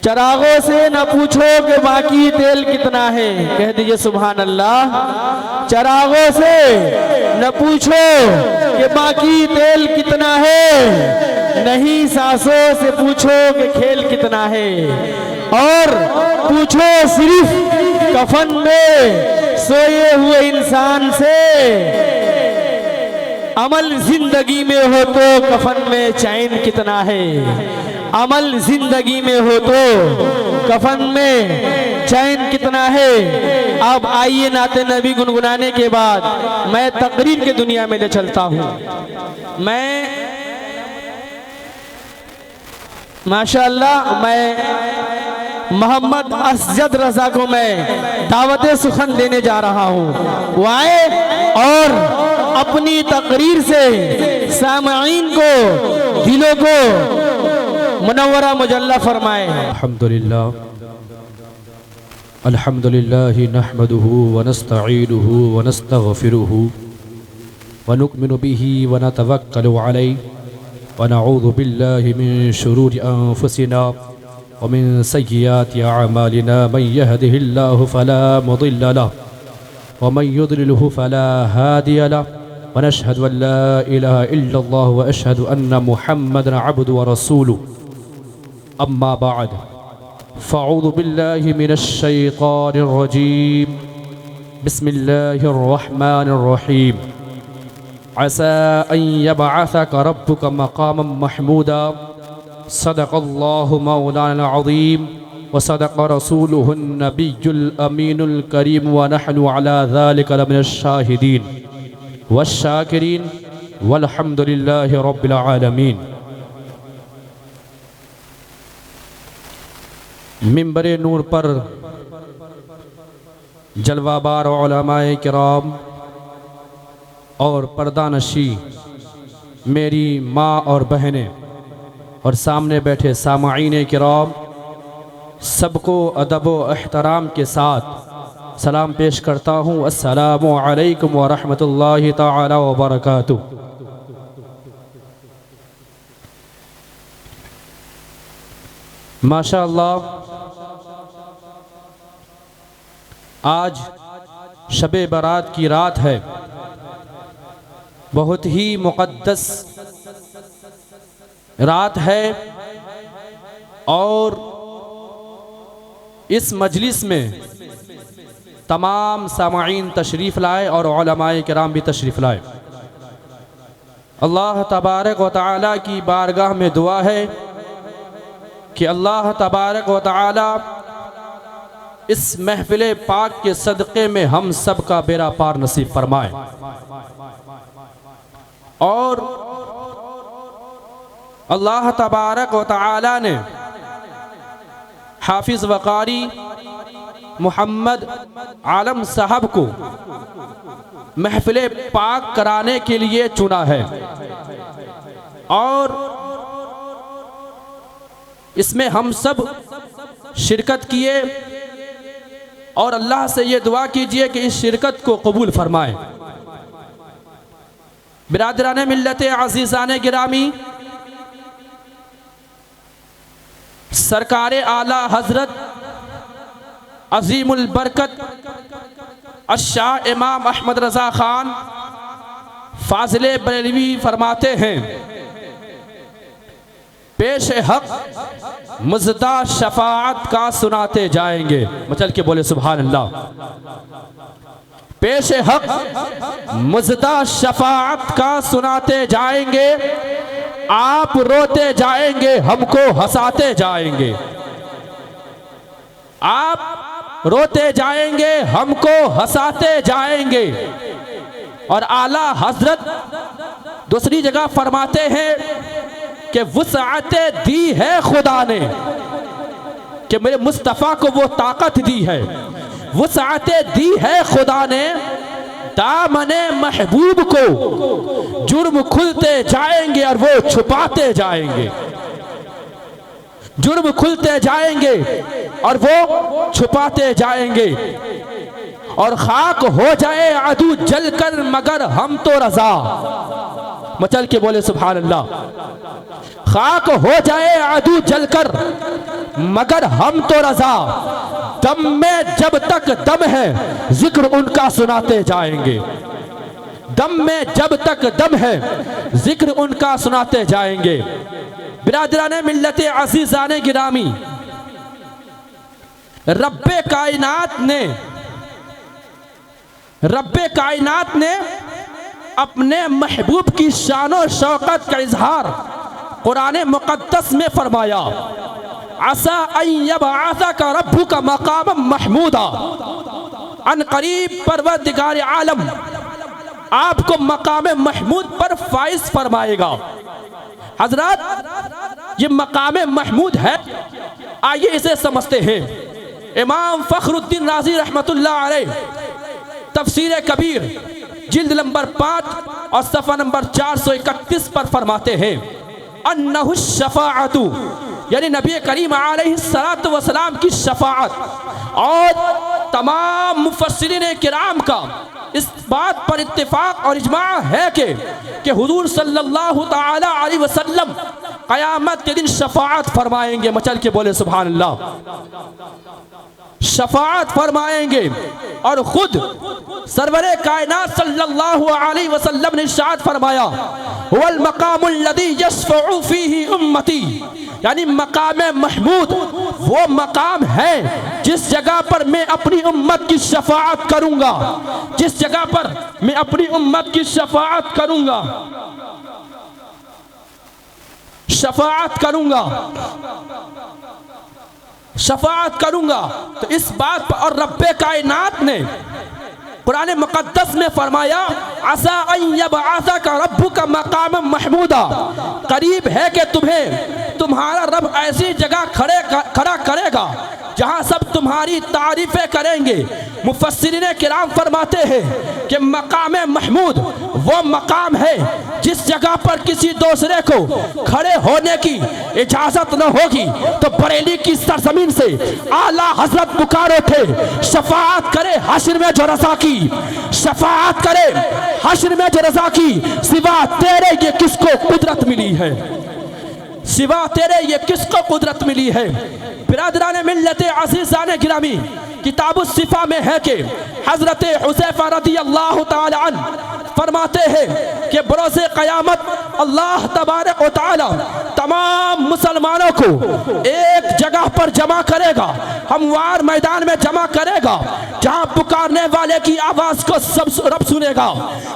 चरागों से न पूछो कि बाकी तेल कितना है, कह दीजिए सुभान अल्लाह। चरागों से न पूछो कि बाकी तेल कितना है, नहीं सांसों से पूछो कि खेल कितना है। और पूछो सिर्फ कफन में सोए हुए इंसान से, अमल जिंदगी में हो तो कफन में चैन कितना है। अमल जिंदगी में हो तो कफन में चैन कितना है। अब आइए नाते नबी गुनगुनाने के बाद मैं तकरीर के दुनिया में ले चलता हूँ। मैं माशाअल्लाह मैं मोहम्मद असजद रजा को मैं दावत सुखन देने जा रहा हूँ। वो आए और अपनी तकरीर से सामईन को, दिलों को मुनव्वरा मुजल्ला फरमाए। अल्हम्दुलिल्लाह नहमदुहु व नस्तईनुहु व नस्तगफिरुहु व नु'मिनु बिही व नतवक्कलु अलैहि व नऊज़ु बिल्लाहि मिन शुरूरि अनफुसिना व मिन सय्यिआति अअमालिना मन यहदिहिल्लाहु फला मुदिल्ल लहु व मन युद्लिलहु फला हादिय लहु व नशहदु अन ला इलाहा इल्लल्लाह व अशहदु अन्न मुहम्मदन अब्दुहु व रसूलुहु। अम्मा बाद फ़अऊज़ु बिल्लाहि मिनश शैतानिर रजीम। बिस्मिल्लाहिर रहमानिर रहीम। असा अन यबअसक रब्बुक मक़ामम महमूदा। सदक़ल्लाहु मौलाना अज़ीम व सदक़ रसूलुहुन नबियुल अमीनुल करीम व नहनु अला ज़ालिका लमिनश शाहिदीन वश्शाकिरीन वल्हम्दुलिल्लाहि रब्बिल आलमीन। मिंबरे नूर पर जलवाबार उलमाए किराम और पर्दानशी मेरी माँ और बहनें और सामने बैठे सामाईन किराम, सबको अदब व एहतराम के साथ सलाम पेश करता हूँ। अस्सलामु अलैकुम व रहमतुल्लाहि ताला व बरकातुहू। माशाअल्लाह, आज शबे बारात की रात है। बहुत ही मुक़द्दस रात है और इस मजलिस में तमाम सामाईन तशरीफ़ लाए और उलमाए किराम भी तशरीफ़ लाए। अल्लाह तबारक व तआला की बारगाह में दुआ है कि अल्लाह तबारक व तआला इस महफिल पाक के सदक़े में हम सब का बेड़ा पार नसीब फरमाए। और अल्लाह तबारक व तआला ने हाफिज़ वक़ारी मोहम्मद आलम साहब को महफिल पाक कराने के लिए चुना है और इसमें हम सब शिरकत किए और अल्लाह से ये दुआ कीजिए कि इस शिरकत को कबूल फरमाए। बिरादरान मिल्लत अज़ीज़ान गिरामी, सरकारे आला हजरत अजीमुल बरकत अशाह इमाम अहमद रज़ा ख़ान फाज़िले बरेलवी फरमाते हैं, पेश हक मुज़दा शफाअत का सुनाते जाएंगे। मचल के बोले सुभान अल्लाह। पेश हक मुज़दा शफाअत का सुनाते जाएंगे, आप रोते जाएंगे हमको हंसाते जाएंगे। आप रोते जाएंगे हमको हंसाते जाएंगे। और आला हजरत दूसरी जगह फरमाते हैं कि वुसअते दी है खुदा ने, कि मेरे मुस्तफ़ा को वो ताकत दी है, वुसअते दी है खुदा ने, दामने महबूब को जुर्म खुलते जाएंगे और वो छुपाते जाएंगे। जुर्म खुलते जाएंगे और वो छुपाते जाएंगे। और खाक हो जाए अदू जलकर मगर हम तो रजा, मचल के बोले सुभान अल्लाह। खाक हो जाए आदू जलकर मगर हम तो रजा, दम में जब तक दम है जिक्र उनका सुनाते जाएंगे। दम में जब तक दम है जिक्र उनका सुनाते जाएंगे। बिरादराने मिल्लत अज़ीज़ाने गिरामी, रब्बे कायनात ने अपने महबूब की शानो शौकत का इजहार कुरान मुक़द्दस में फरमाया, असा अन यबअसका रब्बुका मक़ामम महमूदा, अन करीब परवरदिगार आलम आपको मकाम महमूद पर फाइज फरमाएगा। हजरत ये मकाम महमूद है, आइए इसे समझते हैं। इमाम फखरुद्दीन राजी रहमतुल्लाह अलैह तफसीर कबीर जिल्द नंबर 5 और सफ़ा नंबर 431 पर फरमाते हैं, अन्नहु शफ़ाअतु, यानी नबी करीम अलैहिस्सलातु वस्सलाम की शफ़ाअत। और तमाम मुफस्सिरीन किराम का इस बात पर इत्तिफाक और इजमा है कि हुजूर सल्लल्लाहु ताला अलैहि वसल्लम क़यामत के दिन शफ़ाअत फरमाएंगे। मचल के बोले सुभान अल्लाह। शफ़ाअत फरमाएंगे और खुद सरवरे कायनात सल्लल्लाहु अलैहि वसल्लम ने इरशाद फरमाया, वल मकामुल लज़ी यशफ़उ फ़ीही उम्मती, यानी मकाम महमूद वो मकाम है जिस जगह पर मैं अपनी उम्मत की शफ़ाअत करूंगा, जिस जगह पर मैं अपनी उम्मत की शफ़ाअत करूंगा, शफ़ाअत करूंगा, शफ़ाअत करूंगा। तो इस बात पर और रब्बे कायनात ने कुरान मुक़द्दस में फरमाया, असा अन यबअसका रब्बुका मक़ामम महमूदा, करीब है कि तुम्हें तुम्हारा रब ऐसी जगह खड़ा करेगा जहां सब तुम्हारी तारीफें करेंगे। मुफस्सिरीन किराम फरमाते हैं कि मकाम महमूद वो मकाम है जिस जगह पर किसी दूसरे को खड़े होने की इजाजत न होगी। तो बरेली की सरजमीन से आला हजरत पुकारे थे, शफाअत करे हश्र में जो रज़ा की, शफाअत करे हश्र में जो रज़ा की, सिवा तेरे ये किसको कुदरत मिली है, सिवा तेरे ये किसको कुदरत मिली है। बिरादरान मिल्लत अज़ीज़ाने गिरामी, किताबुस सिफ़ा में है कि हज़रत हुज़ैफ़ा रज़ियल्लाहु ताला अन्हु फरमाते हैं कि बरोज़े क़यामत अल्लाह तबारक व तआला तमाम मुसलमानों को एक जगह पर जमा करेगा, हमवार मैदान में जमा करेगा, जहां पुकारने वाले की आवाज़ को सब रब सुनेगा,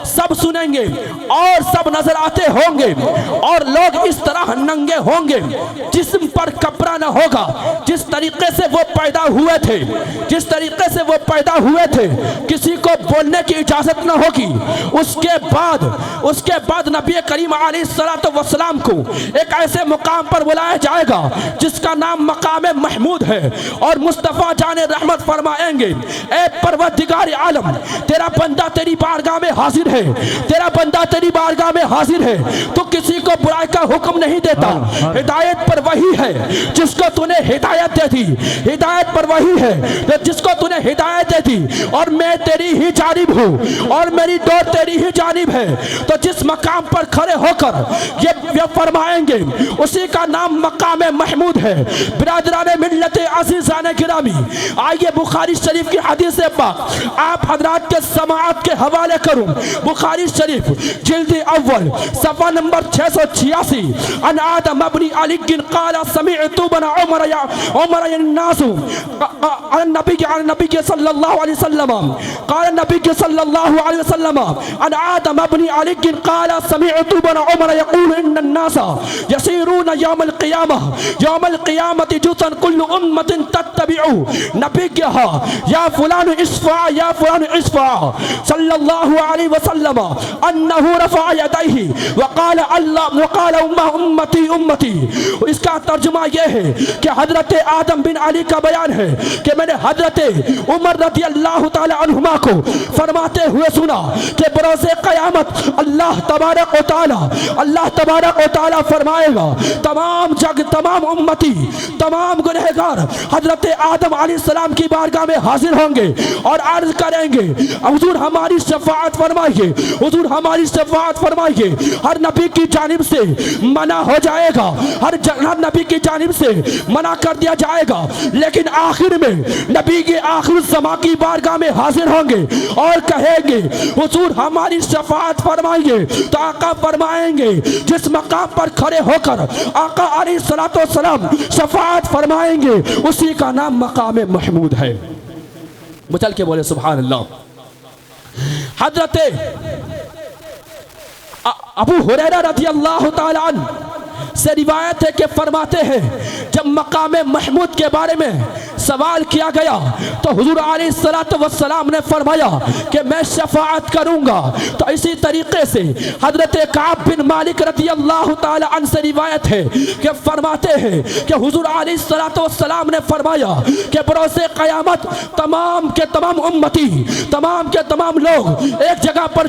सब सुनेंगे और सब नजर आते होंगे। और लोग इस तरह नंगे होंगे, जिस्म पर कपड़ा न होगा, जिस तरीके से वो पैदा हुए थे, जिस तरीके से वो पैदा हुए थे, किसी को बोलने की इजाज़त न होगी। उसके बाद नबी करीम अलैहिस्सलातु वस्सलाम को एक ऐसे मुकाम पर बुलाया जाएगा जिसका नाम मकाम महमूद है। और मुस्तफ़ा जाने रहमत फरमाएंगे, ए परवरदिगार आलम, तेरा बंदा तेरी बारगाह में हाजिर है, तेरा बंदा तेरी बारगाह में हाजिर है, तो किसी को बुराई का हुक्म नहीं देता। हिदायत पर वही है जिसको तूने हिदायत दे दी, हिदायत पर वही है जिसको तूने हिदायत दे दी, और मैं तेरी ही जानिब हूँ और मेरी डोर तेरी ही जानिब है। तो जिस मकाम पर खड़े होकर ये फरमाएंगे उसी का नाम मकाम महमूद है। बिरादराने मिल्लत अज़ीज़ाने गिरामी, आइए बुखारी शरीफ की हदीस से आप हजरात के समाअत के हवाले करूं। बुखारी शरीफ जिल्द अव्वल सफ़ा नंबर 686, अन आदम इब्न अली क़ाल समिअतु बन उमर या अन्नासु अन नबी के सल्लल्लाहु अलैहि वसल्लम क़ाल नबी के सल्लल्लाहु अलैहि वसल्लम अन आदम इब्न अली क़ाल समिअतु बन उमर यक़ूल इन्न अन्नास यसीरून यौमल क़ियामति जुतन कुल्लु उम्मतिन तत्तबिउ नबी कहा या फलान इस्फा या फलान इस्फा सल्लल्लाहु अलैहि वसल्लम अन्नहु रफ़अ यदैहि व क़ाल अल्लाह व क़ाल उम्मती उम्मती। इसका तर्जुमा यह है कि हजरत आदम बिन अली का बयान है कि मैंने हजरत उमर रदियल्लाहु ताला अन्हुमा को फरमाते हुए सुना कि बरोज़े क़यामत अल्लाह तबारक व तआला फरमाएगा तमाम उम्मती, तमाम गुनहगार हजरत आदम अलैहिस्सलाम की बारगाह में हाजिर होंगे और अर्ज करेंगे, हुजूर हमारी शफाअत फरमाइए, हुजूर हमारी शफाअत फरमाइए। हर नबी की जानिब से मना हो जाएगा, हर नबी की जानिब से मना कर दिया जाएगा, लेकिन आखिर में नबी के आखिर ज़मा की बारगाह में हाजिर होंगे और कहेंगे हुजूर हमारी शफाअत फरमाइए। तो आका फरमाएंगे जिस मकाम पर खड़े होकर आका अलैहिस्सलातु वस्सलाम शफाअत फरमाएंगे उसी का नाम मकाम महमूद है। चल के बोले सुभान अल्लाह। हजरत अबू हुरैरा रज़ियल्लाहु ताला अन्हु से रिवायत है कि फरमाते हैं जब मकाम महमूद के बारे में सवाल किया गया तो हुजूर अलैहिस्सलातु वस्सलाम ने फरमाया कि मैं शफाअत करूंगा। तो इसी तरीके से हजरत काब बिन मालिक रज़ियल्लाहु ताला अन्हु से रिवायत है कि फरमाते हैं कि हुजूर अलैहिस्सलातु वस्सलाम ने फरमाया कि बरोज़े क़यामत तमाम के तमाम उम्मती, तमाम के तमाम लोग एक जगह पर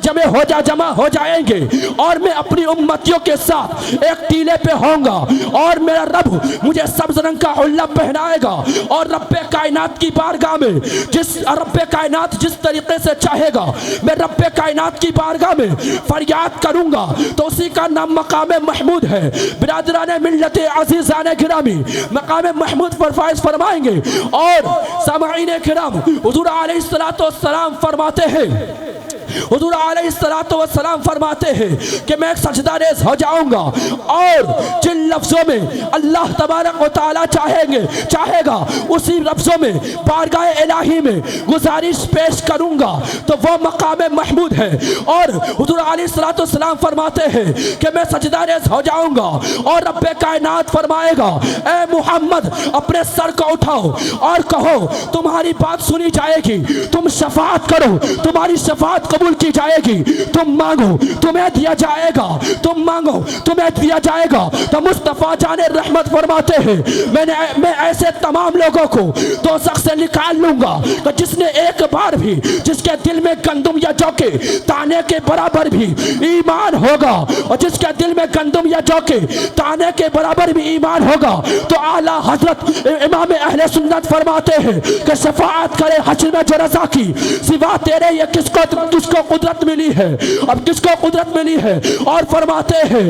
जमा हो जाएंगे और मैं अपनी उम्मतियों के साथ एक टीले पे होऊंगा और मेरा रब मुझे सब्ज रंग का हुल्ला पहनाएगा और रब्बे कायनात की बारगाह में रब्बे कायनात जिस तरीके से चाहेगा मैं रब्बे कायनात की बारगाह में फरियाद करूंगा। तो उसी का नाम मकाम महमूद है। बिरादरान मिल्लत अज़ीज़ान गिरामी मकाम महमूद पर फाइज फरमाएंगे। और सामाईन किराम हुजूर अलैहिस्सलातु वस्सलाम फरमाते हैं, हुजूर अलैहिस्सलातु वस्सलाम फरमाते हैं कि मैं सजदारेज़ हो जाऊंगा और जिन लफ्ज़ों में अल्लाह तबारक व तआला चाहेगा उसी लफ्ज़ों में बारगाह इलाही में गुजारिश पेश करूंगा। तो वो मकाम महमूद है। और हुजूर अलैहिस्सलातु वस्सलाम फरमाते हैं कि मैं सजदारेज़ हो जाऊंगा और रब्बे कायनात फरमाएगा ए मुहम्मद अपने सर को उठाओ और कहो तुम्हारी बात सुनी जाएगी, तुम शफाअत करो तुम्हारी शफाअत कबूल की जाएगी, तुम मांगो तुम्हें दिया जाएगा, तुम मांगो तुम्हें दिया जाएगा। तो मुस्तफा जाने रहमत फरमाते हैं मैं ऐसे तमाम लोगों को दोज़ख से निकाल लूंगा तो जिसने एक बार भी जिसके दिल में गंदम या जौ के ताने के बराबर भी ईमान होगा और जिसके दिल में गंदम या जौ के ताने के बराबर भी ईमान होगा तो आला हजरत इमाम अहले सुन्नत फरमाते हैं कि शफाअत करे हश्र में जो रज़ा की सिवा तेरे ये किसको कुदरत मिली है, अब किसको कुदरत मिली है। और फरमाते हैं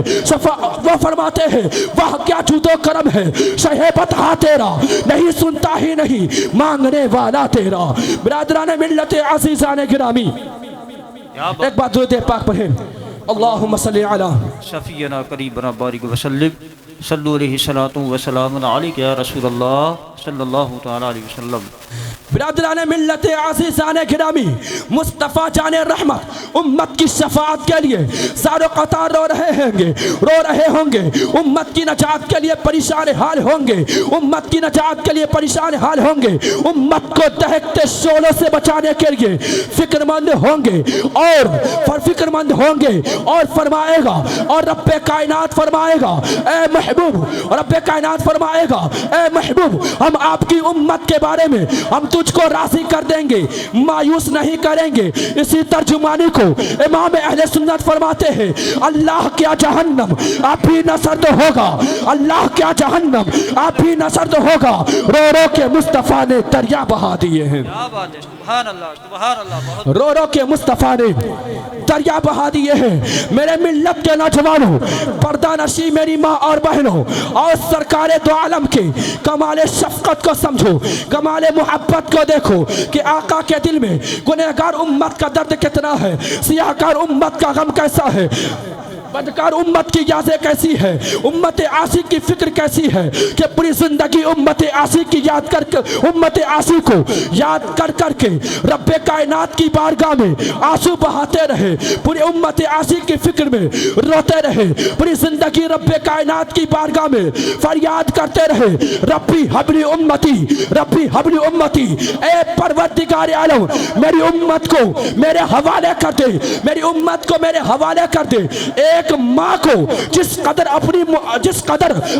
वो फरमाते हैं वाह क्या जूदो करम है, शहेबत हा तेरा नहीं सुनता ही नहीं मांगने वाला तेरा। बिरादरान मिल्लत अज़ीज़ान गिरामी एक बात दुरूद पाक पढ़े अल्लाहुम्मा सल्ली अला शफीना करीबना बारिक वसल्लिम सल्लु अलैहि सलातु व सलामुन अलैका या रसूलल्लाह सल्लल्लाहु तआला अलैहि वसल्लम। बिरादरान मिल्लत अज़ीज़ान गिरामी मुस्तफ़ा जाने रहमत उम्मत की शफाअत के लिए सारो कतार रो रहे होंगे, उम्मत की नजात के लिए परेशान हाल होंगे, उम्मत की नजात के लिए परेशान हाल होंगे, उम्मत को दहकते शोलों से बचाने के लिए फिक्रमंद होंगे और फरमाएगा और रब्बे कायनात फरमाएगा ए महबूब, रब्बे कायनात फरमाएगा ए महबूब हम आपकी उम्मत के बारे में हम तुझको राज़ी कर देंगे, मायूस नहीं करेंगे। इसी तर्जुमानी को इमाम अहले सुन्नत फरमाते हैं अल्लाह क्या जहन्नम आप ही न सर्द होगा, अल्लाह क्या जहन्नम आप ही न सर्द होगा। रो रो के मुस्तफ़ा ने दरिया बहा दिए हैं, रो रो के मुस्तफ़ा ने दरिया बहा दिए हैं। मेरे मिल्लत के नौजवानों, पर्दा नशी मेरी माँ और बहनों, और सरकारे दो आलम के कमाले शफ़क़त को समझो, कमाले मोहब्बत को देखो कि आका के दिल में गुनहगार उम्मत का दर्द कितना है, सियाहकार उम्मत का गम कैसा है, बदकार उम्मत की यादें कैसी है, उम्मत आशिक की फिक्र कैसी है कि पूरी जिंदगी उम्मत आशिक की याद करके उम्मत आशिक को याद कर करके रब्बे कायनात की बारगाह में आंसू बहाते रहे, पूरी उम्मत आशिक की फिक्र में रोते रहे, पूरी जिंदगी रब्बे कायनात की बारगाह में फरियाद करते रहे रब्बी हबली उम्मती, रब्बी हबली उम्मती। ए परवरदिगार आलम मेरी उम्मत को मेरे हवाले कर दे, मेरी उम्मत को मेरे हवाले कर दे। एक माँ को जिस कदर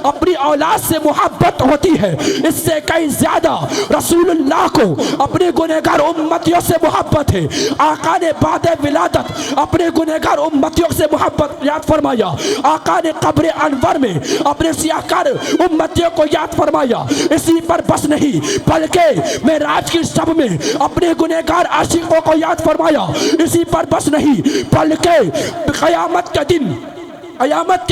अपनी औलाद से मोहब्बत होती है, इससे कई ज्यादा रसूलुल्लाह को अपने गुनहगार उम्मतियों से मोहब्बत है। आका ने बाद विलादत अपने गुनहगार उम्मतियों से मोहब्बत याद फरमाया। आका ने कब्र अनवर में अपने सियाहकार उम्मतियों को याद फरमाया। इसी पर बस नहीं बल्कि मेराज की शब में अपने गुनहगार आशिकों को याद फरमाया। इसी पर बस नहीं बल्कि क़यामत के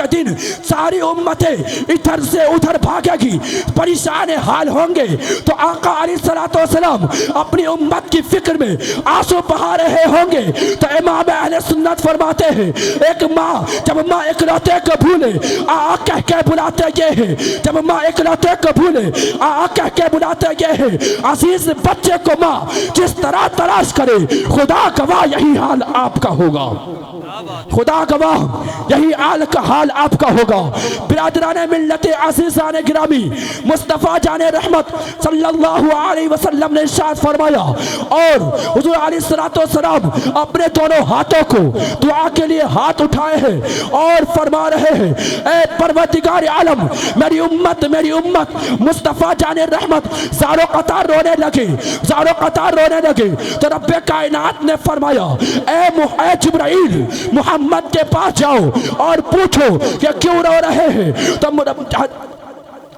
दिन सारी उम्मतें इधर से उधर भागेगी, परेशान हाल होंगे, तो आका अलैहिस्सलाम अपनी उम्मत की फिक्र में आंसू बहा रहे होंगे। तो इमाम अहले सुन्नत फरमाते हैं, एक माँ जब माँ इकलौते को भूले आ कह के बुलाते ये है, जब माँ इकलौते को भूले आ कह के बुलाते ये है, अजीज बच्चे को माँ जिस तरह तलाश करे, खुदा गवाह यही हाल आपका होगा, खुदा गवाह यही हाल आपका होगा। बिरादराने मिल्लत अज़ीज़ाने गिरामी, मुस्तफ़ा जाने रहमत सल्लल्लाहु अलैहि वसल्लम ने इरशाद फरमाया और हुज़ूर अलैहिस्सलाम अपने दोनों हाथों को दुआ के लिए हाथ उठाए हैं और फरमा रहे हैं, ए परवरदिगार आलम, मेरी उम्मत मुस्तफ़ा जाने रहमत ज़ारो कतार रोने लगे। तो रब्बे कायनात ने फरमाया, ए जिब्राइल, मोहम्मद के पास जाओ और पूछो कि क्यों रो रहे हैं।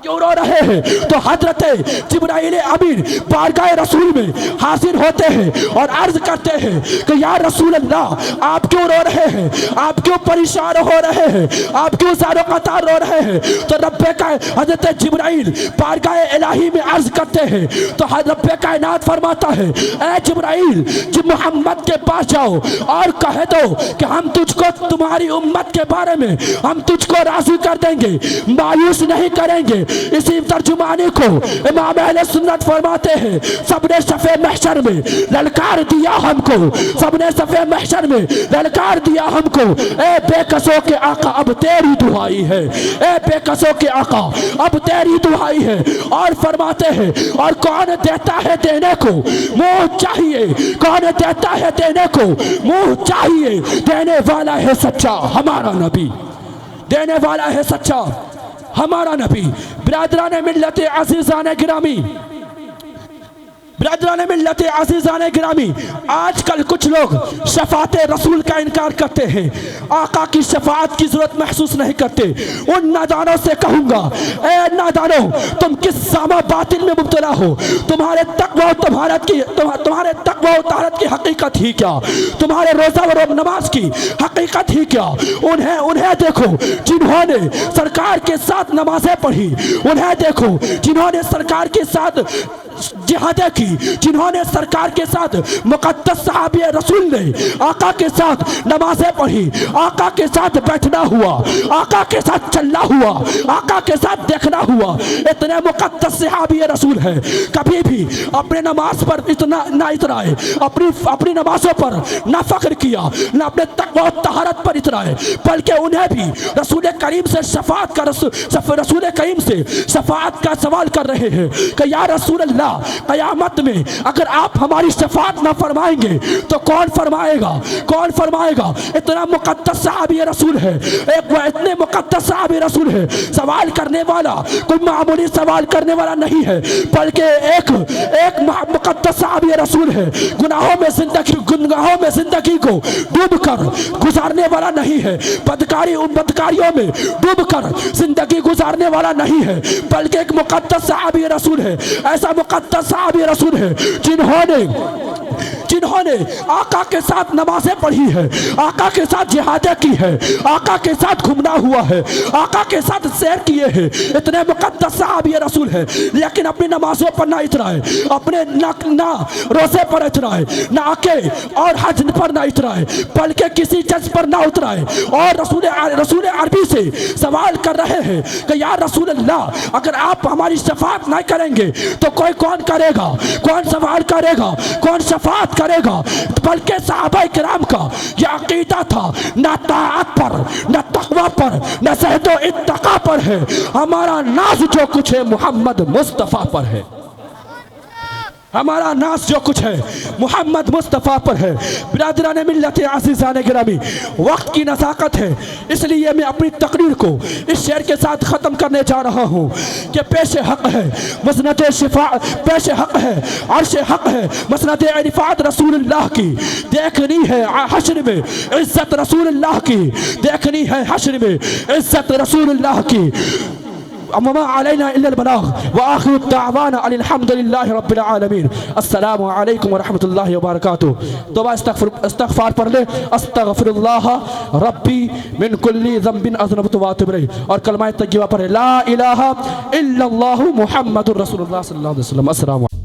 तो हजरत जिब्राइल अमीन बारगाह रसूल में हाजिर होते हैं और अर्ज करते हैं कि या रसूल अल्लाह, आप क्यों रो रहे हैं, आप क्यों परेशान हो रहे हैं, आप क्यों ज़ारो कतार रो रहे हैं। तो रब्बे का हजरत जिब्राइल बारगाह इलाही में अर्ज करते हैं, तो रब्बे कायनात फरमाता है, ए जिब्राइल, मोहम्मद के पास जाओ और कह दो कि हम तुझको तुम्हारी उम्मत के बारे में हम तुझको राजी कर देंगे, मायूस नहीं करेंगे। इसी तर्जुमानी को इमाम अहले सुन्नत फरमाते हैं, सबने सफ़े महशर में ललकार दिया हमको, सबने सफ़े महशर में ललकार दिया हमको, ए बेकसों के आका अब तेरी दुहाई है, ए बेकसों के आका अब तेरी दुहाई है। और फरमाते हैं, और कौन देता है देने को मुँह चाहिए, कौन देता है देने को मुँह चाहिए, देने वाला है सच्चा हमारा नबी, देने वाला है सच्चा हमारा नबी। बिरादराने मिल्लत अज़ीज़ाने गिरामी, बिरादराने मिल्लत अज़ीज़ाने गिरामी, आजकल कुछ लोग शफ़ात रसूल का इनकार करते हैं, आका की शफ़ात की ज़रूरत महसूस नहीं करते। उन नादानों से कहूँगा, ए नादानों, तुम किस सामा बातिल में मुब्तला हो, तुम्हारे तक़वा और तहरत की हकीकत ही क्या, तुम्हारे रोज़ा और नमाज की हकीकत ही क्या। उन्हें देखो जिन्होंने सरकार के साथ नमाजें पढ़ी, उन्हें देखो जिन्होंने सरकार के साथ जिहादें की, जिन्होंने सरकार के साथ मुक़द्दस सहाबी रसूल ने आका के साथ नमाजें पढ़ी, आका के साथ बैठना हुआ, आका के साथ चलना हुआ, आका के साथ देखना हुआ, इतने मुक़द्दस सहाबी रसूल है, कभी भी अपने नमाज पर इतना ना इतराए, अपनी नमाजों पर ना फख्र किया, ना अपने तक़वा और तहारत पर इतराए, बल्कि उन्हें भी रसूल करीम से शफ़ाअत का रसूल करीम से शफ़ाअत का सवाल कर रहे हैं कि या रसूल अल्लाह, क़यामत में अगर आप हमारी शफ़ाअत ना फरमाएंगे तो कौन फरमाएगा। इतना मुक़द्दस सहाबी रसूल है, इतने मुक़द्दस सहाबी रसूल है, सवाल करने वाला कोई मामूली सवाल करने वाला नहीं है, बल्कि एक मुक़द्दस सहाबी रसूल है, गुनाहों में जिंदगी को डूब कर गुजारने वाला नहीं है, बदकारियों में डूब कर जिंदगी गुजारने वाला नहीं है, बल्कि एक मुक़द्दस सहाबी रसूल है, ऐसा मुक़द्दस सहाबी रसूल है जिन्होंने आका के साथ नमाजें पढ़ी है, आका के साथ जिहादें की है, आका के साथ घूमना हुआ है, आका के साथ सैर किए हैं, इतने मुक़द्दस सहाबी रसूल है, लेकिन अपनी नमाजों पर ना इतराए, अपने ना रोज़े पर इतराए, ना आके और हज पर ना इतराए, बल्कि किसी जज पर ना उतराए और रसूल अरबी से सवाल कर रहे हैं कि या रसूल अल्लाह, अगर आप हमारी शफ़ाअत नहीं करेंगे तो कौन करेगा, कौन सवाल करेगा, कौन शफ़ाअत करेगा। बल्कि सहाबा किराम का यह अकीदा था, न ताअत पर, न तक़वा पर, न ज़हदो इत्तक़ा पर है, हमारा नाज़ जो कुछ है मोहम्मद मुस्तफ़ा पर है। हमारा नाज जो कुछ है मोहम्मद मुस्तफ़ा पर है। बिरादरान मिल्लत अज़ीज़ान गिरामी, वक्त की नज़ाकत है, इसलिए मैं अपनी तकरीर को इस शेर के साथ ख़त्म करने जा रहा हूँ कि पेश हक़ है मसनद शिफा, पेश हक़ है अर्श हक़ है मसनद रिफ़ात रसूलुल्लाह की, देखनी है हश्र में इज़्ज़त रसूलुल्लाह की, देखनी है हश्र में इज़्ज़त रसूलुल्लाह की। अम्मा अलैना इल्लल बलाग व आखिरु दावाना अनिल हम्दुलिल्लाहि रब्बिल आलमीन। अस्सलामु अलैकुम व रहमतुल्लाहि व बरकातुहू। दुआ इस्तग़फ़ार पढ़ ले, अस्तग़फ़िरुल्लाह रब्बी मिन कुल्ली ज़ंबिन अज़नबतु व अतूबु इलैह, और कलमा तय्यबा पढ़े ला इलाहा इल्लल्लाहु मुहम्मदुर रसूलुल्लाह सल्लल्लाहु अलैहि वसल्लम। अस्सलामु